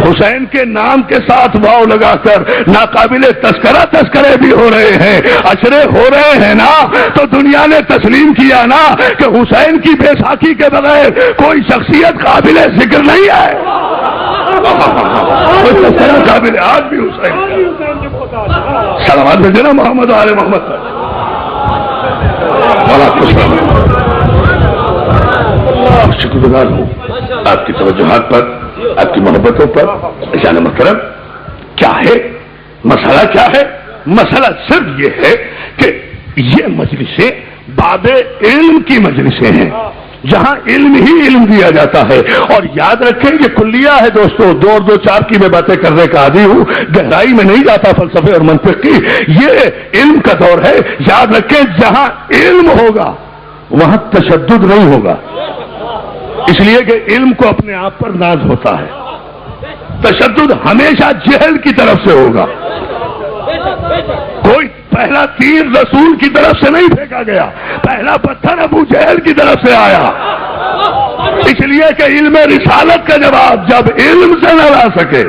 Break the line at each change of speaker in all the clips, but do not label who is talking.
حسین کے نام کے ساتھ واو لگا کر ناقابل تذکرے بھی ہو رہے ہیں، اشرے ہو رہے ہیں نا، تو دنیا نے تسلیم کیا نا کہ حسین کی بیساکھی کے بغیر کوئی شخصیت قابل ذکر نہیں ہے، کوئی تذکرہ قابل آج بھی حسین کا۔ سلامات بھیجے نا محمد آل محمد پر۔ شکر گزار ہوں آپ کی توجہات پر، آپ کی محبتوں پر۔ جان محترم، کیا ہے مسئلہ؟ کیا ہے مسئلہ؟ صرف یہ ہے کہ یہ مجلسیں باب علم کی مجلسیں ہیں، جہاں علم ہی علم دیا جاتا ہے۔ اور یاد رکھیں یہ کلیہ ہے دوستو، 2 اور 2 4 کی میں باتیں کرنے کا عادی ہوں، گہرائی میں نہیں جاتا فلسفے اور منطق کی۔ یہ علم کا دور ہے، یاد رکھیں جہاں علم ہوگا وہاں تشدد نہیں ہوگا، اس لیے کہ علم کو اپنے آپ پر ناز ہوتا ہے۔ تشدد ہمیشہ جہل کی طرف سے ہوگا۔ کوئی پہلا تیر رسول کی طرف سے نہیں پھینکا گیا، پہلا پتھر ابو جہل کی طرف سے آیا، اس لیے کہ علم رسالت کا جواب جب علم سے نہ لا سکے۔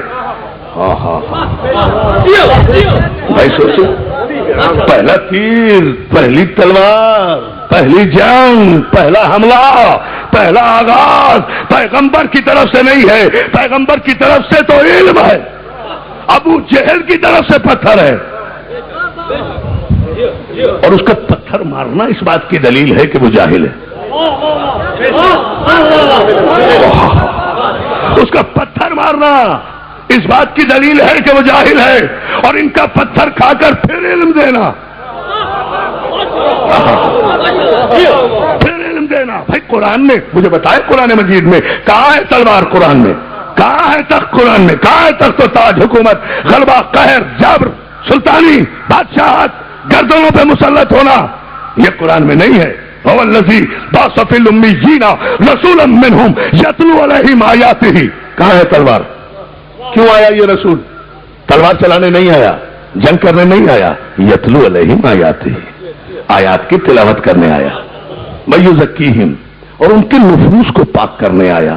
بھائی سوچو، پہلا تیر، پہلی تلوار، پہلی جنگ، پہلا حملہ، پہلا آغاز پیغمبر کی طرف سے نہیں ہے، پیغمبر کی طرف سے تو علم ہے، ابو جہل کی طرف سے پتھر ہے۔ اور اس کا پتھر مارنا اس بات کی دلیل ہے کہ وہ جاہل ہے، اس کا پتھر مارنا اس بات کی دلیل ہے کہ وہ جاہل ہے، اور ان کا پتھر کھا کر پھر علم دینا، پھر علم دینا۔ بھائی قرآن نے مجھے بتائے، قرآن مجید میں کہاں ہے تلوار؟ قرآن میں کہاں ہے تخت؟ قرآن میں کہاں ہے تخت و تاج، حکومت، غلبہ، قہر، جبر، سلطانی، بادشاہت، گردنوں پہ مسلط ہونا؟ یہ قرآن میں نہیں ہے۔ هو الذی بعث فی الامیین رسولا منہم یتلو علیہم آیاتہ۔ کہاں ہے تلوار؟ کیوں آیا یہ رسول؟ تلوار چلانے نہیں آیا، جنگ کرنے نہیں آیا، یتلو علیہم آیاتہ، آیات کی تلاوت کرنے آیا، ویزکیہم، اور ان کے نفوس کو پاک کرنے آیا،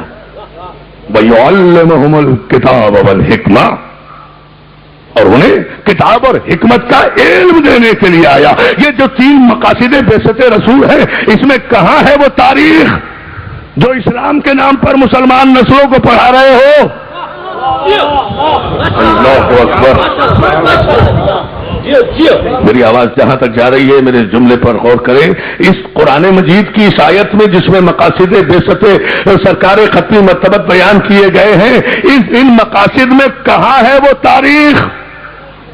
ویعلمہم الکتاب والحکمہ، اور انہیں کتاب اور حکمت کا علم دینے کے لیے آیا۔ یہ جو 3 مقاصد بعثت رسول ہے، اس میں کہاں ہے وہ تاریخ جو اسلام کے نام پر مسلمان نسلوں کو پڑھا رہے ہو؟ اللہ اکبر۔ میری آواز جہاں تک جا رہی ہے میرے جملے پر غور کریں۔ اس قرآن مجید کی اس آیت میں جس میں مقاصد بعثت سرکار ختمی مرتبت بیان کیے گئے ہیں، ان مقاصد میں کہاں ہے وہ تاریخ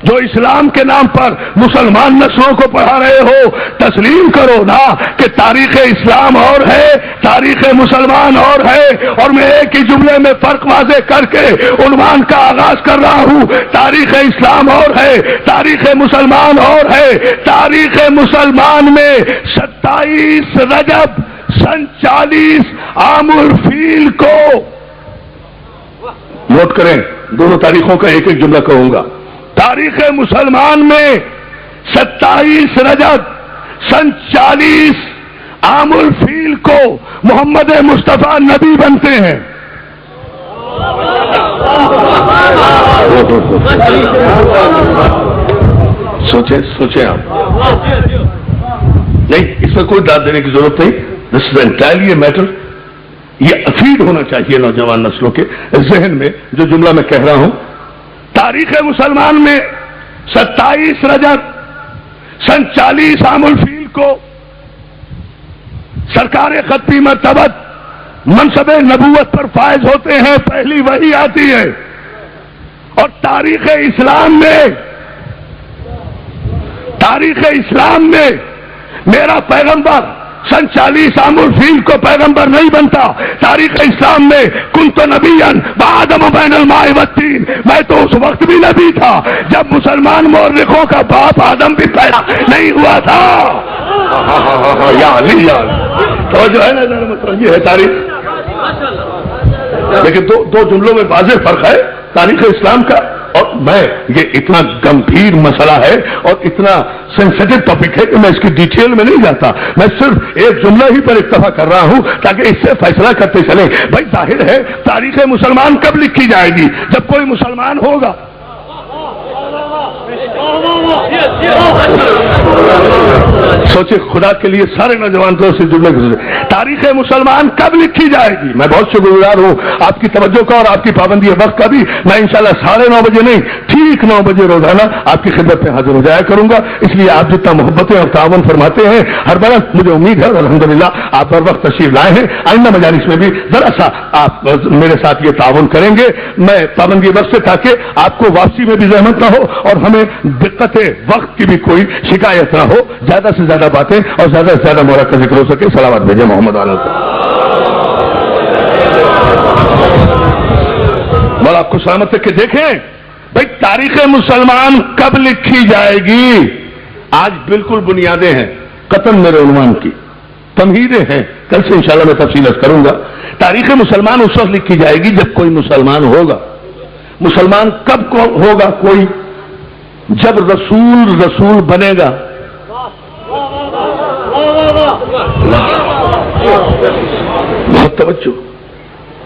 جو اسلام کے نام پر مسلمان نسلوں کو پڑھا رہے ہو؟ تسلیم کرو نا کہ تاریخ اسلام اور ہے، تاریخ مسلمان اور ہے، اور میں ایک ہی جملے میں فرق واضح کر کے عنوان کا آغاز کر رہا ہوں۔ تاریخ اسلام اور ہے، تاریخ مسلمان اور ہے۔ تاریخ مسلمان میں 27 رجب سن 40 عام الفیل کو، نوٹ کریں دونوں تاریخوں کا ایک ایک جملہ کہوں گا۔ تاریخ مسلمان میں 27 رجب سن 40 عام الفیل کو محمد مصطفیٰ نبی بنتے ہیں۔ سوچیں آپ، نہیں اس میں کوئی داد دینے کی ضرورت نہیں۔ دس از انٹائرلی اے میٹر، یہ افیڈ ہونا چاہیے نوجوان نسلوں کے ذہن میں جو جملہ میں کہہ رہا ہوں۔ تاریخ مسلمان میں 27 رجب سن 40 عام الفیل کو سرکار ختمی مرتبت منصب نبوت پر فائز ہوتے ہیں، پہلی وحی آتی ہے۔ اور تاریخ اسلام میں میرا پیغمبر سن 40 عام الفیل کو پیغمبر نہیں بنتا۔ تاریخ اسلام میں کنت نبیا وآدم بین الماء والطین، میں تو اس وقت بھی نبی تھا جب مسلمان مورخوں کا باپ آدم بھی پیدا نہیں ہوا تھا۔ یا علی یا تو جو ہے نا مطلب یہ ہے تاریخ۔ لیکن دو جملوں میں واضح فرق ہے تاریخ اسلام کا اور میں یہ اتنا گمبھیر مسئلہ ہے اور اتنا سینسیٹیو ٹاپک ہے کہ میں اس کی ڈیٹیل میں نہیں جاتا. میں صرف ایک جملہ ہی پر اکتفا کر رہا ہوں تاکہ اس سے فیصلہ کرتے چلیں. بھائی ظاہر ہے تاریخ مسلمان کب لکھی جائے گی؟ جب کوئی مسلمان ہوگا. سوچے خدا کے لیے سارے نوجوان تو اس جملے کو تاریخ مسلمان کب لکھی جائے گی؟ میں بہت شکر گزار ہوں آپ کی توجہ کا اور آپ کی پابندی وقت کا بھی. میں انشاءاللہ 9:30 بجے نہیں ٹھیک 9 بجے روزانہ آپ کی خدمت میں حاضر ہو جایا کروں گا. اس لیے آپ جتنا محبتیں اور تعاون فرماتے ہیں ہر برس مجھے امید ہے الحمدللہ آپ ہر وقت تشریف لائے ہیں. آئندہ مجالس میں بھی ذرا سا آپ میرے ساتھ یہ تعاون کریں گے میں پابندی وقت سے تاکہ آپ کو واپسی میں بھی زحمت نہ ہو اور ہمیں دقت وقت کی بھی کوئی شکایت نہ ہو. زیادہ سے زیادہ باتیں اور زیادہ سے زیادہ مورا کا ذکر ہو سکے. صلوات بھیجے محمد علیہ بڑا آپ کو سلامت ہے کہ دیکھیں بھائی تاریخ مسلمان کب لکھی جائے گی. آج بالکل بنیادیں ہیں قطن میرے عنوان کی تمہیدیں ہیں. کل سے انشاءاللہ میں تفصیلات کروں گا. تاریخ مسلمان اس وقت لکھی جائے گی جب کوئی مسلمان ہوگا. مسلمان کب ہوگا کوئی؟ جب رسول بنے گا. بہت توجہ.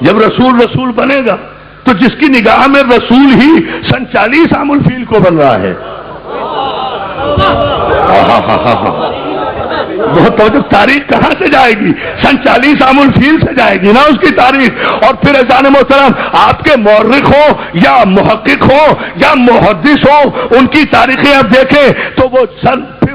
جب رسول بنے گا تو جس کی نگاہ میں رسول ہی 40 عام الفیل کو بن رہا ہے. بہت توجہ. تاریخ کہاں سے جائے گی؟ 40 عام الفیل سے جائے گی نا اس کی تاریخ. اور پھر اذان محترم آپ کے مورخ ہو یا محقق ہو یا محدث ہو ان کی تاریخیں آپ دیکھیں تو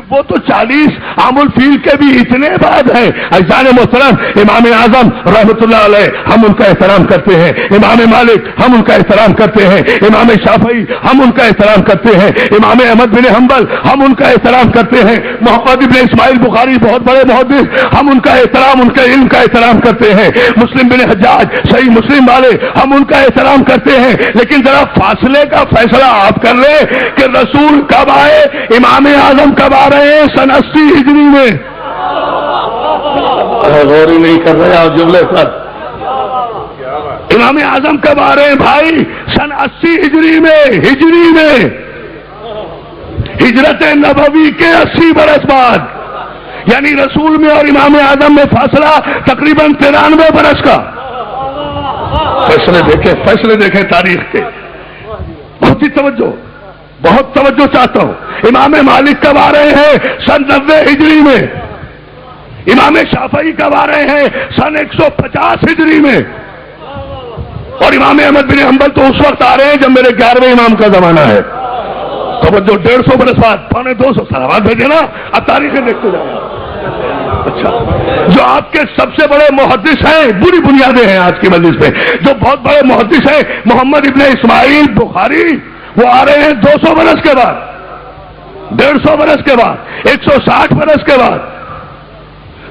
وہ تو 40 عام الفیل کے بھی اتنے بعد ہیں. اذان محترم امام اعظم رحمۃ اللہ علیہ ہم ان کا احترام کرتے ہیں. امام مالک ہم ان کا احترام کرتے ہیں. امام شافعی ہم ان کا احترام کرتے ہیں. امام احمد بن حنبل ہم ان کا احترام کرتے ہیں. محمد ابن اسماعیل بخاری بہت بڑے محدث ہم ان کا احترام ان کے علم کا احترام کرتے ہیں. مسلم بن حجاج صحیح مسلم والے ہم ان کا احترام کرتے ہیں. لیکن ذرا فاصلے کا فیصلہ آپ کر لیں کہ رسول کب آئے, امام اعظم کب آ رہے ہیں؟ سن 80 ہجری میں. غور ہی نہیں کر رہے آپ جملے پر. امام اعظم کب آ رہے ہیں بھائی؟ سن 80 ہجری میں ہجرت نبوی کے 80 برس بعد. یعنی رسول میں اور امام اعظم میں فاصلہ تقریباً 93 برس کا. فیصلے دیکھیں تاریخ کے. بہت توجہ چاہتا ہوں. امام مالک کب آ رہے ہیں؟ سن 90 ہجری میں. امام شافعی کب آ رہے ہیں؟ سن 150 ہجری میں. اور امام احمد بن حنبل تو اس وقت آ رہے ہیں جب میرے 11ویں امام کا زمانہ ہے. توجہ 150 برس بعد 250 سلامات بھیجے نا. اب تاریخیں دیکھتے جائیں. اچھا جو آپ کے سب سے بڑے محدث ہیں, بری بنیادیں ہیں آج کی مجلس میں, جو بہت بڑے محدث ہیں محمد ابن اسماعیل بخاری, وہ آ رہے ہیں 200 برس کے بعد, 150 برس کے بعد, 160 برس کے بعد.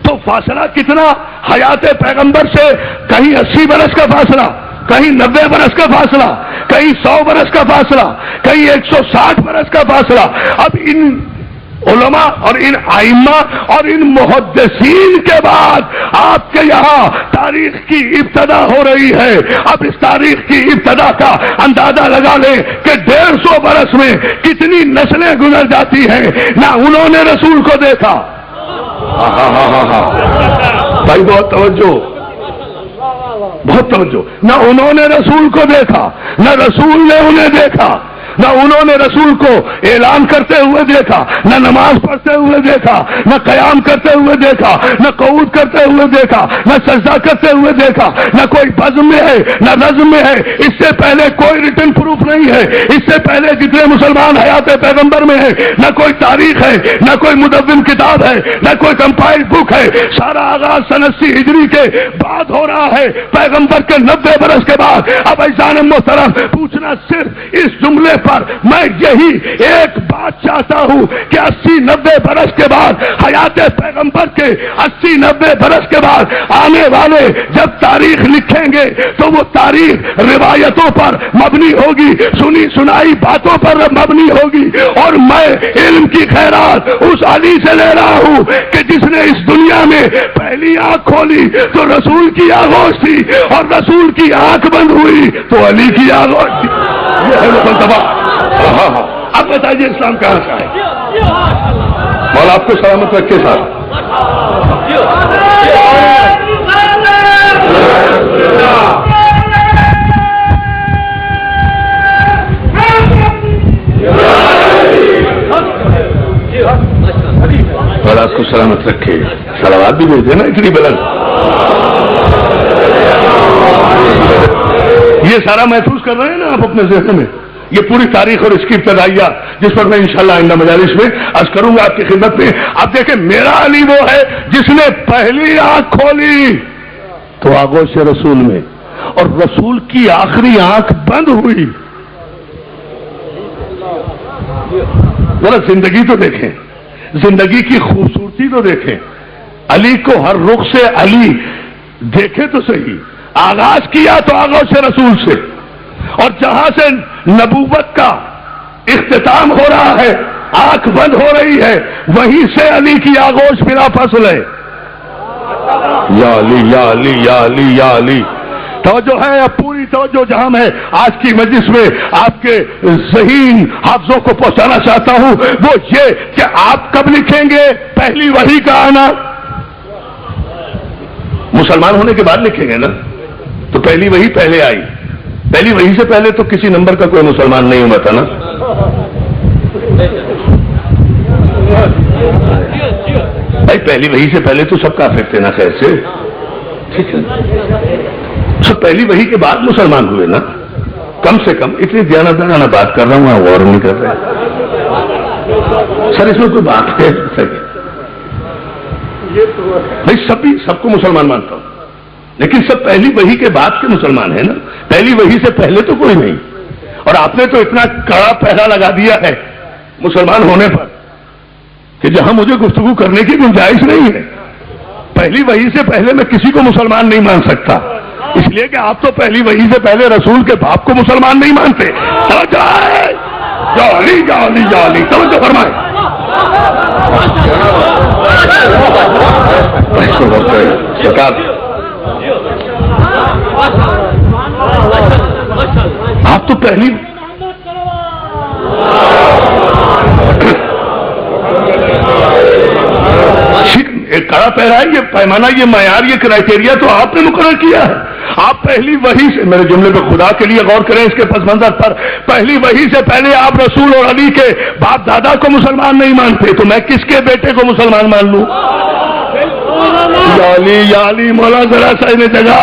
تو فاصلہ کتنا حیات پیغمبر سے؟ کہیں 80 برس کا فاصلہ, کہیں 90 برس کا فاصلہ, کہیں 100 برس کا فاصلہ, کہیں 160 برس کا فاصلہ. اب ان علماء اور ان ائمہ اور ان محدثین کے بعد آپ کے یہاں تاریخ کی ابتدا ہو رہی ہے. اب اس تاریخ کی ابتدا کا اندازہ لگا لیں کہ 150 برس میں کتنی نسلیں گزر جاتی ہیں. نہ انہوں نے رسول کو دیکھا. بھائی بہت توجہ. نہ انہوں نے رسول کو دیکھا, نہ رسول نے انہیں دیکھا. نہ انہوں نے رسول کو اعلان کرتے ہوئے دیکھا, نہ نماز پڑھتے ہوئے دیکھا, نہ قیام کرتے ہوئے دیکھا, نہ قعود کرتے ہوئے دیکھا, نہ سجدہ کرتے ہوئے دیکھا. نہ کوئی بزم میں ہے نہ نظم میں ہے. اس سے پہلے کوئی ریٹن پروف نہیں ہے. اس سے پہلے جتنے مسلمان حیات پیغمبر میں ہے, نہ کوئی تاریخ ہے, نہ کوئی مدون کتاب ہے, نہ کوئی کمپائلڈ بک ہے. سارا آغاز سن 80 ہجری کے بعد ہو رہا ہے, پیغمبر کے 90 برس کے بعد. اب ایسان محترم پوچھنا صرف اس جملے پر میں یہی ایک بات چاہتا ہوں کہ 80-90 برس کے بعد حیات پیغمبر کے 80-90 برس کے بعد آنے والے جب تاریخ لکھیں گے تو وہ تاریخ روایتوں پر مبنی ہوگی, سنی سنائی باتوں پر مبنی ہوگی. اور میں علم کی خیرات اس علی سے لے رہا ہوں کہ جس نے اس دنیا میں پہلی آنکھ کھولی تو رسول کی آغوش تھی, اور رسول کی آنکھ بند ہوئی تو علی کی آغوش تھی. یہ ہے مقدمہ. ہاں ہاں اب بتائیے اسلام کہاں سے ہے؟ مولا آپ کو سلامت رکھے صاحب. اور آپ کو سلامت رکھے. صلوات بھی بھیج دینا اتنی بلند. یہ سارا محسوس کر رہے ہیں نا آپ اپنے ذہن میں؟ یہ پوری تاریخ اور اس کی ابتدائیہ جس پر میں انشاءاللہ آئندہ مجالس میں عرض کروں گا آپ کی خدمت میں. آپ دیکھیں میرا علی وہ ہے جس نے پہلی آنکھ کھولی تو آغوش رسول میں، اور رسول کی آخری آنکھ بند ہوئی. ذرا زندگی تو دیکھیں، زندگی کی خوبصورتی تو دیکھیں. علی کو ہر رخ سے علی دیکھے تو صحیح. آغاز کیا تو آغوش رسول سے، اور جہاں سے نبوت کا اختتام ہو رہا ہے، آنکھ بند ہو رہی ہے، وہیں سے علی کی آغوش بلا فاصل ہے. یا علی یا علی یا علی یا علی. توجہ ہے، اب پوری توجہ جہاں میں آج کی مجلس میں آپ کے ذہین حافظوں کو پہنچانا چاہتا ہوں وہ یہ کہ آپ کب لکھیں گے پہلی وحی کا آنا؟ مسلمان ہونے کے بعد لکھیں گے نا. تو پہلی وحی پہلے آئی. پہلی وحی سے پہلے تو کسی نمبر کا کوئی مسلمان نہیں ہوا تھا نا. بھائی پہلی وحی سے پہلے تو سب کافر تھے نا. خیر سے ٹھیک ہے، سب پہلی وحی کے بعد مسلمان ہوئے نا. کم سے کم اتنی دیانتدارانہ بات کر رہا ہوں، آپ غور نہیں کر رہے. سر اس میں کوئی بات ہے بھائی سب کو مسلمان مانتا ہوں، لیکن سب پہلی وحی کے بعد کے مسلمان ہیں نا. پہلی وحی سے پہلے تو کوئی نہیں. اور آپ نے تو اتنا کڑا پہرا لگا دیا ہے مسلمان ہونے پر کہ جہاں مجھے گفتگو کرنے کی گنجائش نہیں ہے. پہلی وحی سے پہلے میں کسی کو مسلمان نہیں مان سکتا، اس لیے کہ آپ تو پہلی وحی سے پہلے رسول کے باپ کو مسلمان نہیں مانتے. جالی جالی جالی توجہ فرمائے. آپ تو پہلی ایک کڑا پہرا ہے، یہ پیمانہ، یہ معیار، یہ کرائٹیریا تو آپ نے مقرر کیا ہے. آپ پہلی وحی سے، میرے جملے پہ خدا کے لیے غور کریں اس کے پس منظر پر، پہلی وحی سے پہلے آپ رسول اور علی کے باپ دادا کو مسلمان نہیں مانتے، تو میں کس کے بیٹے کو مسلمان مان لوں؟ یا علی مولا ذرا سا انہیں جگہ.